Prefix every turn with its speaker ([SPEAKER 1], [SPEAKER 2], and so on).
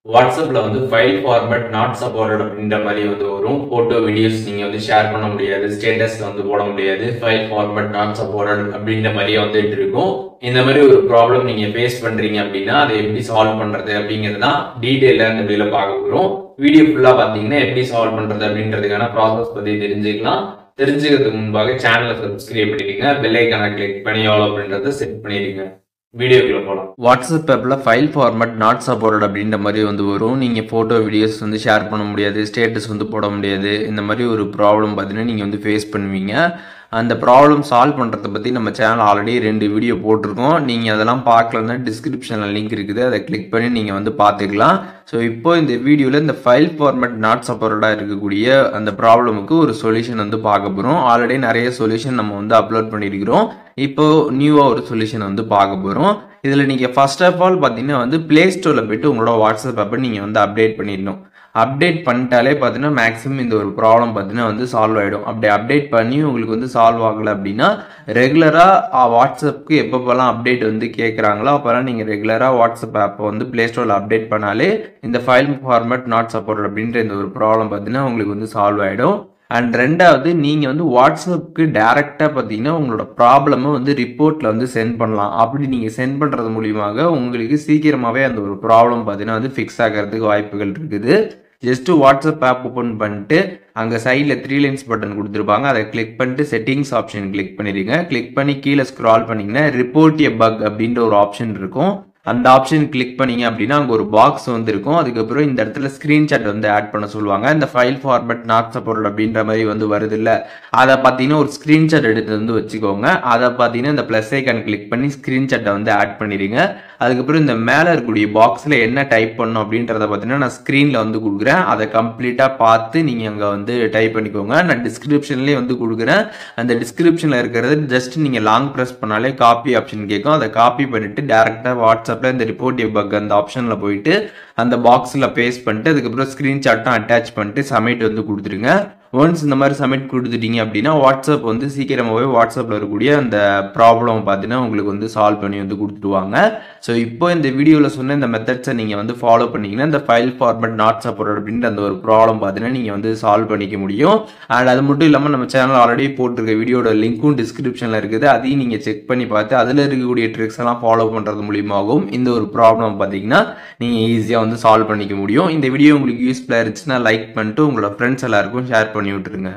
[SPEAKER 1] வாட்ஸ்அப்ல வந்து file format not supported அப்படின்ற மாதிரி வந்து வரும். போட்டோ வீடியோஸ் நீங்க வந்து ஷேர் பண்ண முடியாது, ஸ்டேட்டஸ்ல வந்து போட முடியாது, ஃபைல் ஃபார்மேட் நாட் சப்போர்ட்டட் அப்படின்ற மாதிரியே வந்துட்டு இருக்கும். இந்த மாதிரி ஒரு ப்ராப்ளம் நீங்க ஃபேஸ் பண்றீங்க அப்படின்னா அதை எப்படி சால்வ் பண்றது அப்படிங்கிறது தான் டீடைலா இந்த வீடியோல பார்க்க போறோம். வீடியோ ஃபுல்லா பாத்தீங்கன்னா எப்படி சால்வ் பண்றது அப்படின்றதுக்கான ப்ராசஸ் பத்தி தெரிஞ்சுக்கலாம். தெரிஞ்சுக்கிறதுக்கு முன்பாக சேனலை சப்ஸ்கிரைப் பண்ணிடுங்க, பெல் ஐக்கானை கிளிக் பண்ணி ஆல் அப்படின்றத செட் பண்ணிடுங்க. வீடியோக்குள்ள போகலாம். வாட்ஸ்அப் ஆப்ல ஃபைல் ஃபார்மேட் நாட் சப்போர்ட்டட் அப்படின்ற மாதிரி வந்து வரும். நீங்க போட்டோ வீடியோஸ் வந்து ஷேர் பண்ண முடியாது, ஸ்டேட்டஸ் வந்து போட முடியாது. இந்த மாதிரி ஒரு ப்ராப்ளம் பார்த்தீங்கன்னா நீங்க வந்து ஃபேஸ் பண்ணுவீங்க. அந்த ப்ராப்ளம் சால்வ் பண்ணுறதை பற்றி நம்ம சேனல் ஆல்ரெடி 2 வீடியோ போட்டிருக்கோம். நீங்கள் அதெல்லாம் பார்க்கலன்னா டிஸ்கிரிப்ஷனில் லிங்க் இருக்குது, அதை கிளிக் பண்ணி நீங்கள் வந்து பார்த்துக்கலாம். ஸோ இப்போ இந்த வீடியோவில் இந்த ஃபைல் ஃபார்மேட் நாட் சப்போர்ட்டடாக இருக்கக்கூடிய அந்த ப்ராப்ளமுக்கு ஒரு சொல்யூஷன் வந்து பார்க்க போகிறோம். ஆல்ரெடி நிறைய சொல்யூஷன் நம்ம வந்து அப்லோட் பண்ணியிருக்கிறோம். இப்போ நியூவாக ஒரு சொல்யூஷன் வந்து பார்க்க போகிறோம். இதில் நீங்கள் ஃபர்ஸ்ட் ஆஃப் ஆல் பார்த்தீங்கன்னா வந்து ப்ளே ஸ்டோரில் போய்ட்டு உங்களோட வாட்ஸ்அப் ஆப்பை நீங்கள் வந்து அப்டேட் பண்ணிடணும். அப்டேட் பண்ணிட்டாலே பார்த்தீங்கன்னா மேக்ஸிமம் இந்த ஒரு ப்ராப்ளம் பார்த்தீங்கன்னா வந்து சால்வ் ஆகிடும். அப்படி அப்டேட் பண்ணி உங்களுக்கு வந்து சால்வ் ஆகலை அப்படின்னா ரெகுலராக வாட்ஸ்அப்புக்கு எப்பப்போலாம் அப்டேட் வந்து கேட்குறாங்களோ அப்போலாம் நீங்கள் ரெகுலராக வாட்ஸ்அப் ஆப்பை வந்து ப்ளே ஸ்டோரில் அப்டேட் பண்ணாலே இந்த ஃபைல் ஃபார்மேட் நாட் சப்போர்ட் அப்படின்ற இந்த ஒரு ப்ராப்ளம் பார்த்தீங்கன்னா உங்களுக்கு வந்து சால்வ் ஆகிடும். அண்ட் ரெண்டாவது நீங்கள் வந்து வாட்ஸ்அப்புக்கு டேரெக்டாக பார்த்தீங்கன்னா உங்களோட ப்ராப்ளமை வந்து ரிப்போர்ட்டில் வந்து சென்ட் பண்ணலாம். அப்படி நீங்கள் சென்ட் பண்ணுறது மூலியமாக உங்களுக்கு சீக்கிரமாகவே அந்த ஒரு ப்ராப்ளம் பார்த்தீங்கன்னா வந்து ஃபிக்ஸ் ஆகிறதுக்கு வாய்ப்புகள் இருக்குது. ஜஸ்ட்டு வாட்ஸ்அப் ஆப் ஓப்பன் பண்ணிட்டு அங்கே சைடில் 3 லைன்ஸ் பட்டன் கொடுத்துருப்பாங்க, அதை கிளிக் பண்ணிட்டு செட்டிங்ஸ் ஆப்ஷன் கிளிக் பண்ணிடுங்க. கிளிக் பண்ணி கீழே ஸ்க்ரால் பண்ணிங்கன்னா ரிப்போர்ட் எ பக் அப்படின்ற ஒரு ஆப்ஷன் இருக்கும். அந்த ஆப்ஷன் கிளிக் பண்ணீங்க அப்படின்னா அங்கே ஒரு பாக்ஸ் வந்து இருக்கும். அதுக்கப்புறம் இந்த இடத்துல ஸ்க்ரீன்ஷாட் வந்து ஆட் பண்ண சொல்லுவாங்க. இந்த ஃபைல் ஃபார்மேட் நாட் சப்போர்ட் அப்படின்ற மாதிரி வந்து வருது இல்லை, அதை பார்த்தீங்கன்னா ஒரு ஸ்க்ரீன்ஷாட் எடுத்து வந்து வச்சுக்கோங்க. அதை பார்த்தீங்கன்னா இந்த ப்ளஸ் ஐக்கான் கிளிக் பண்ணி ஸ்க்ரீன்ஷாட்டை வந்து ஆட் பண்ணிடுங்க. அதுக்கப்புறம் இந்த மேலே இருக்கக்கூடிய பாக்ஸில் என்ன டைப் பண்ணணும் அப்படின்றத பார்த்தீங்கன்னா நான் ஸ்க்ரீனில் வந்து கொடுக்குறேன். அதை கம்ப்ளீட்டாக பார்த்து நீங்கள் அங்கே வந்து டைப் பண்ணிக்கோங்க. நான் டிஸ்கிரிப்ஷன்லேயே வந்து கொடுக்குறேன். அந்த டிஸ்கிரிப்ஷனில் இருக்கிறது ஜஸ்ட் நீங்கள் லாங் ப்ரெஸ் பண்ணாலே காப்பி ஆப்ஷன் கேட்கும். அதை காப்பி பண்ணிவிட்டு டேரெக்டாக வாட்ஸ்அப்பில் இந்த ரிப்போர்ட் பக் அந்த ஆப்ஷனில் போயிட்டு அந்த பாக்ஸில் பேஸ்ட் பண்ணிட்டு அதுக்கப்புறம் ஸ்க்ரீன்ஷாட்டும் அட்டாச் பண்ணிட்டு சப்மிட் வந்து கொடுத்துருங்க. ஒன்ஸ் இந்த மாதிரி சப்மிட் கொடுத்துட்டீங்க அப்படின்னா வாட்ஸ்அப் வந்து சீக்கிரமாகவே வாட்ஸ்அப்பில் இருக்கக்கூடிய அந்த ப்ராப்ளம் பார்த்தீங்கன்னா உங்களுக்கு வந்து சால்வ் பண்ணி வந்து கொடுத்துடுவாங்க. ஸோ இப்போ இந்த வீடியோவில் சொன்ன இந்த மெத்தட்ஸை நீங்கள் வந்து ஃபாலோ பண்ணிங்கன்னா இந்த ஃபைல் ஃபார்மேட் நாட் சப்போர்ட் அப்படின்ற அந்த ஒரு ப்ராப்ளம் பார்த்தீங்கன்னா நீங்கள் வந்து சால்வ் பண்ணிக்க முடியும். அண்ட் அது மட்டும் இல்லாமல் நம்ம சேனல் ஆல்ரெடி போட்டிருக்க வீடியோட லிங்க்கும் டிஸ்கிரிப்ஷனில் இருக்குது, அதையும் நீங்கள் செக் பண்ணி பார்த்து அதில் இருக்கக்கூடிய ட்ரிக்ஸ் எல்லாம் ஃபாலோ பண்ணுறது மூலியமாகவும் இந்த ஒரு ப்ராப்ளம் பார்த்தீங்கன்னா நீங்கள் ஈஸியாக வந்து சால்வ் பண்ணிக்க முடியும். இந்த வீடியோ உங்களுக்கு யூஸ்ஃபுல்லாக இருந்துச்சுன்னா லைக் பண்ணிட்டு உங்களோட ஃப்ரெண்ட்ஸ் எல்லாருக்கும் ஷேர் பண்ணி விட்டுருங்க.